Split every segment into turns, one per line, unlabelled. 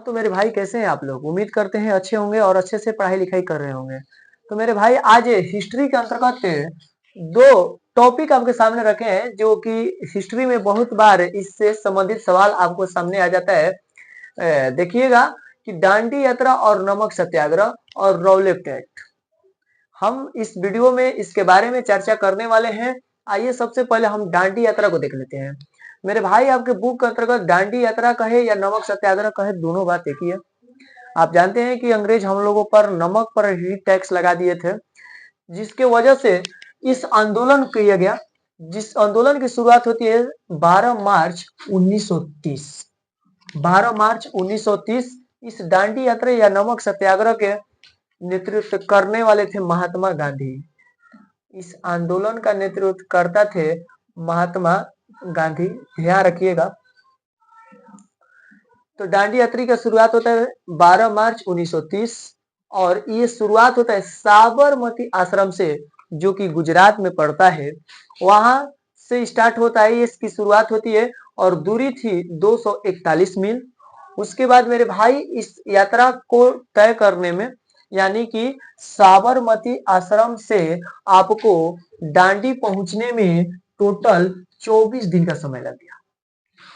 हाँ, तो मेरे भाई कैसे हैं आप लोग? उम्मीद करते हैं अच्छे होंगे और अच्छे से पढ़ाई लिखाई कर रहे होंगे। तो मेरे भाई आज हिस्ट्री के अंतर्गत दो टॉपिक आपके सामने रखे हैं जो कि हिस्ट्री में बहुत बार इससे संबंधित सवाल आपको सामने आ जाता है। देखिएगा कि दांडी यात्रा और नमक सत्याग्रह और रौलेट एक्ट। हम इस वीडियो में इसके बारे में चर्चा करने वाले हैं। आइए सबसे पहले हम दांडी यात्रा को देख लेते हैं। मेरे भाई आपके बुक के अंतर्गत दांडी यात्रा कहे या नमक सत्याग्रह कहे, दोनों बात एक ही है। आप जानते हैं कि अंग्रेज हम लोगों पर नमक पर ही टैक्स लगा दिए थे, जिसके वजह से इस आंदोलन किया गया, जिस आंदोलन की शुरुआत होती है 12 मार्च 1930। 12 मार्च 1930 इस दांडी यात्रा या नमक सत्याग्रह के नेतृत्व करने वाले थे महात्मा गांधी। इस आंदोलन का नेतृत्व करता थे महात्मा गांधी, ध्यान रखिएगा। तो दांडी यात्रा का शुरुआत होता है 12 मार्च 1930 और ये शुरुआत होता है साबरमती आश्रम से, जो कि गुजरात में पड़ता है। वहां से स्टार्ट होता है, इसकी शुरुआत होती है और दूरी थी 241 मील। उसके बाद मेरे भाई इस यात्रा को तय करने में, यानी कि साबरमती आश्रम से आपको दांडी पहुंचने में टोटल 24 दिन का समय लग गया।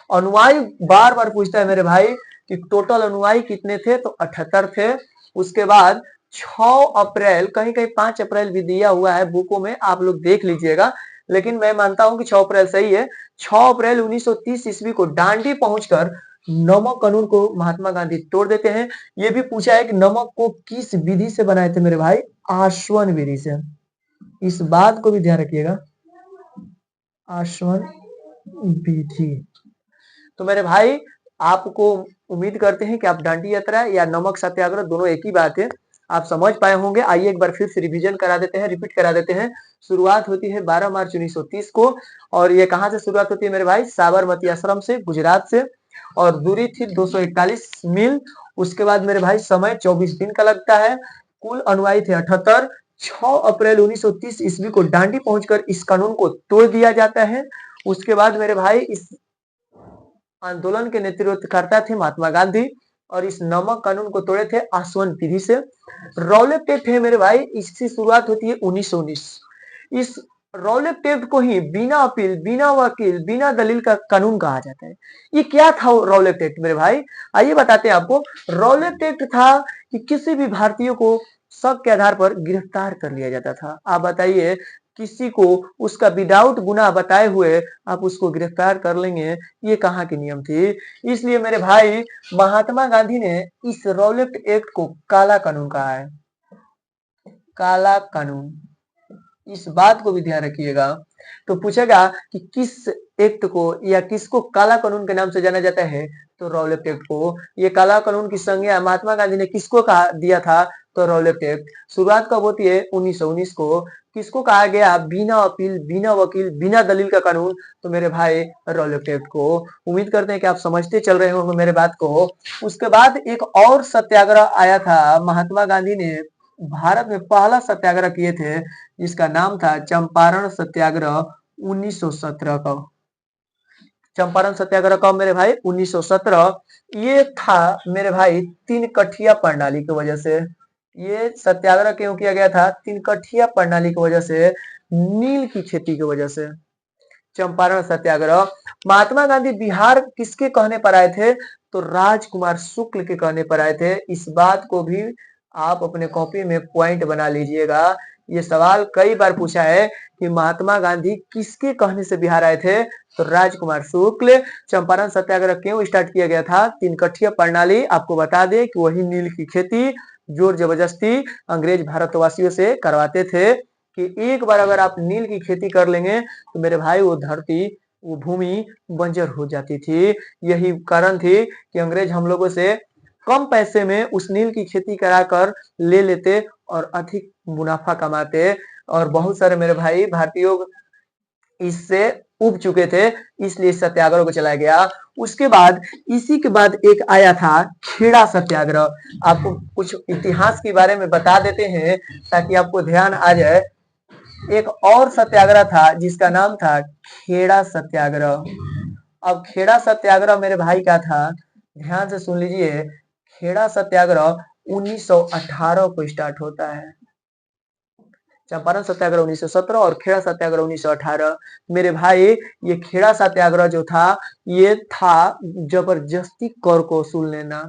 अनुयायी बार बार पूछता है मेरे भाई कि टोटल अनुयायी कितने थे, तो 78 थे। उसके बाद 6 अप्रैल, कहीं कहीं 5 अप्रैल भी दिया हुआ है बुकों में, आप लोग देख लीजिएगा, लेकिन मैं मानता हूं कि 6 अप्रैल सही है। 6 अप्रैल 1930 ईस्वी को दांडी पहुंचकर नमक कानून को महात्मा गांधी तोड़ देते हैं। ये भी पूछा है कि नमक को किस विधि से बनाए थे मेरे भाई? आश्वन विधि से। इस बात को भी ध्यान रखिएगा, आश्वन विधि। तो मेरे भाई आपको उम्मीद करते हैं कि आप दांडी यात्रा या नमक सत्याग्रह दोनों एक ही बात है, आप समझ पाए होंगे। आइए एक बार फिर से रिवीजन करा देते हैं, रिपीट करा देते हैं। शुरुआत होती है 12 मार्च 1930 को और ये कहां से शुरुआत होती है मेरे भाई? साबरमती आश्रम से, गुजरात से, और दूरी थी 241 मील। उसके बाद मेरे भाई समय 24 दिन का लगता है। कुल अनुयायी थे 78। 6 अप्रैल 1930 ईस्वी को दांडी पहुंचकर इस कानून को तोड़ दिया जाता है। उसके बाद मेरे भाई इस आंदोलन के नेतृत्व करता थे महात्मा गांधी और इस नमक कानून को तोड़े थे आसवन विधि से। रौलेट एक्ट है मेरे भाई, इसकी शुरुआत होती है 1919। इस रौलेट एक्ट को ही बिना अपील, बिना वकील, बिना दलील का कानून कहा जाता है। ये क्या था रौलेट एक्ट मेरे भाई? आइए बताते हैं आपको। रौलेट एक्ट था कि किसी भी भारतीय को शक के आधार पर गिरफ्तार कर लिया जाता था। आप बताइए, किसी को उसका विदाउट गुनाह बताए हुए आप उसको गिरफ्तार कर लेंगे, ये कहाँ की नियम थी? इसलिए मेरे भाई महात्मा गांधी ने इस रौलेट एक्ट को काला कानून कहा है, काला कानून। इस बात को भी ध्यान रखिएगा। तो पूछेगा कि किस एक्ट को या किसको काला कानून के नाम से जाना जाता है, तो रौलेट एक्ट को। ये काला कानून की संज्ञा महात्मा गांधी ने किसको कहा दिया था? तो रौलेट एक्ट। शुरुआत कब होती है? 1919 को। किसको कहा गया? बिना अपील, बिना वकील, बिना दलील का कानून, तो मेरे भाई रौलेट एक्ट को। उम्मीद करते हैं कि आप समझते चल रहे होंगे मेरे बात को। उसके बाद एक और सत्याग्रह आया था। महात्मा गांधी ने भारत में पहला सत्याग्रह किए थे, जिसका नाम था चंपारण सत्याग्रह 1917 का। चंपारण सत्याग्रह कब मेरे भाई? 1917। ये था मेरे भाई तीन कठिया प्रणाली की वजह से। ये सत्याग्रह क्यों किया गया था? तीन कठिया प्रणाली की वजह से, नील की खेती की वजह से। चंपारण सत्याग्रह। महात्मा गांधी बिहार किसके कहने पर आए थे? तो राजकुमार शुक्ल के कहने पर आए थे। इस बात को भी आप अपने कॉपी में पॉइंट बना लीजिएगा। ये सवाल कई बार पूछा है कि महात्मा गांधी किसके कहने से बिहार आए थे? तो राजकुमार शुक्ल। चंपारण सत्याग्रह क्यों स्टार्ट किया गया था? तीन कठिया प्रणाली। आपको बता दें कि वही नील की खेती जोर जबरदस्ती अंग्रेज भारतवासियों से करवाते थे कि एक बार अगर आप नील की खेती कर लेंगे तो मेरे भाई वो धरती, वो भूमि बंजर हो जाती थी। यही कारण थी कि अंग्रेज हम लोगों से कम पैसे में उस नील की खेती कराकर ले लेते और अधिक मुनाफा कमाते, और बहुत सारे मेरे भाई भारतीयों इससे उब चुके थे, इसलिए सत्याग्रह को चलाया गया। उसके बाद इसी के बाद एक आया था खेड़ा सत्याग्रह। आपको कुछ इतिहास के बारे में बता देते हैं ताकि आपको ध्यान आ जाए। एक और सत्याग्रह था जिसका नाम था खेड़ा सत्याग्रह। अब खेड़ा सत्याग्रह मेरे भाई का था, ध्यान से सुन लीजिए। खेड़ा सत्याग्रह 1918 को स्टार्ट होता है। चंपारण सत्याग्रह 1917 और खेड़ा सत्याग्रह 1918। मेरे भाई ये खेड़ा सत्याग्रह जो था ये था जबरदस्ती कर को वसूल लेना।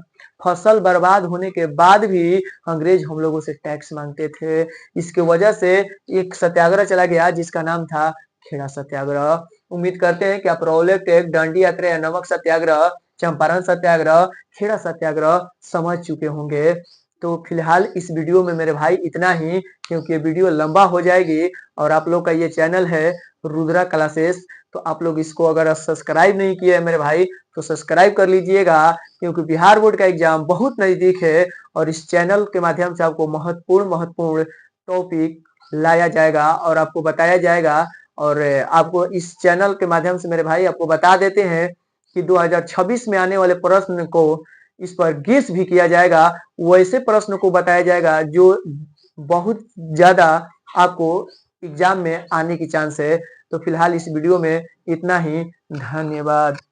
फसल बर्बाद होने के बाद भी अंग्रेज हम लोगों से टैक्स मांगते थे। इसके वजह से एक सत्याग्रह चला गया जिसका नाम था खेड़ा सत्याग्रह। उम्मीद करते हैं कि आप रौलट टेक, डांडी यात्रा या नमक सत्याग्रह, चंपारण सत्याग्रह, खेड़ा सत्याग्रह समझ चुके होंगे। तो फिलहाल इस वीडियो में मेरे भाई इतना ही, क्योंकि ये वीडियो लंबा हो जाएगी और आप लोग का ये चैनल है रुद्रा क्लासेस, तो आप लोग इसको अगर सब्सक्राइब नहीं किए है मेरे भाई तो सब्सक्राइब कर लीजिएगा, क्योंकि बिहार बोर्ड का एग्जाम बहुत नजदीक है और इस चैनल के माध्यम से आपको महत्वपूर्ण टॉपिक लाया जाएगा और आपको बताया जाएगा। और आपको इस चैनल के माध्यम से मेरे भाई आपको बता देते हैं कि 2026 में आने वाले प्रश्न को इस पर गेस भी किया जाएगा, वैसे प्रश्न को बताया जाएगा जो बहुत ज्यादा आपको एग्जाम में आने की चांस है। तो फिलहाल इस वीडियो में इतना ही, धन्यवाद।